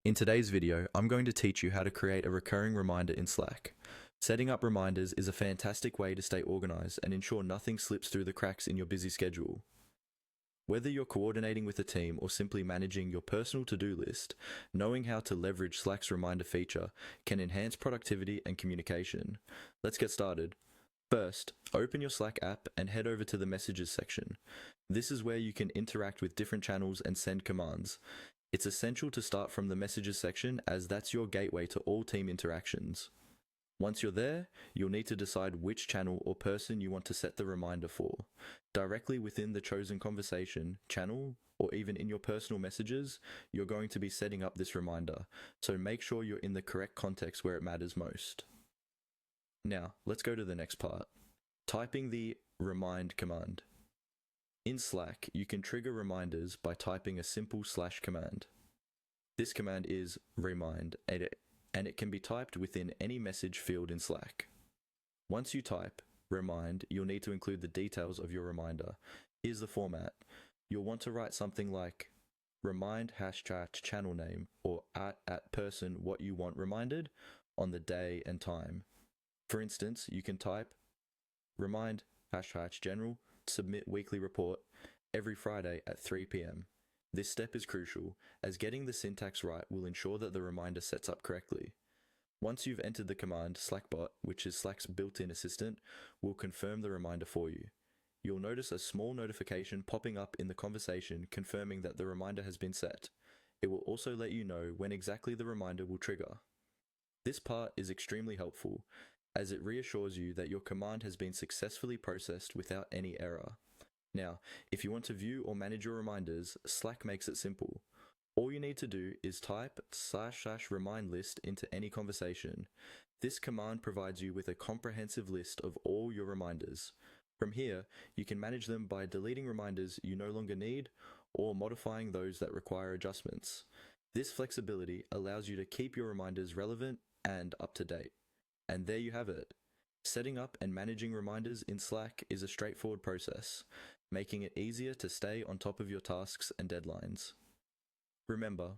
In today's video, I'm going to teach you how to create a recurring reminder in Slack. Setting up reminders is a fantastic way to stay organized and ensure nothing slips through the cracks in your busy schedule. Whether you're coordinating with a team or simply managing your personal to-do list, knowing how to leverage Slack's reminder feature can enhance productivity and communication. Let's get started. First, open your Slack app and head over to the Messages section. This is where you can interact with different channels and send commands. It's essential to start from the Messages section as that's your gateway to all team interactions. Once you're there, you'll need to decide which channel or person you want to set the reminder for. Directly within the chosen conversation, channel, or even in your personal messages, you're going to be setting up this reminder, so make sure you're in the correct context where it matters most. Now, let's go to the next part. Typing the remind command. In Slack, you can trigger reminders by typing a simple / command. This command is remind, and it can be typed within any message field in Slack. Once you type remind, you'll need to include the details of your reminder. Here's the format. You'll want to write something like remind #channel name or at person what you want reminded on the day and time. For instance, you can type remind #general submit weekly report every Friday at 3 p.m. This step is crucial, as getting the syntax right will ensure that the reminder sets up correctly. Once you've entered the command, Slackbot, which is Slack's built-in assistant, will confirm the reminder for you. You'll notice a small notification popping up in the conversation confirming that the reminder has been set. It will also let you know when exactly the reminder will trigger. This part is extremely helpful, as it reassures you that your command has been successfully processed without any error. Now, if you want to view or manage your reminders, Slack makes it simple. All you need to do is type /remind list into any conversation. This command provides you with a comprehensive list of all your reminders. From here, you can manage them by deleting reminders you no longer need or modifying those that require adjustments. This flexibility allows you to keep your reminders relevant and up to date. And there you have it. Setting up and managing reminders in Slack is a straightforward process, making it easier to stay on top of your tasks and deadlines. Remember,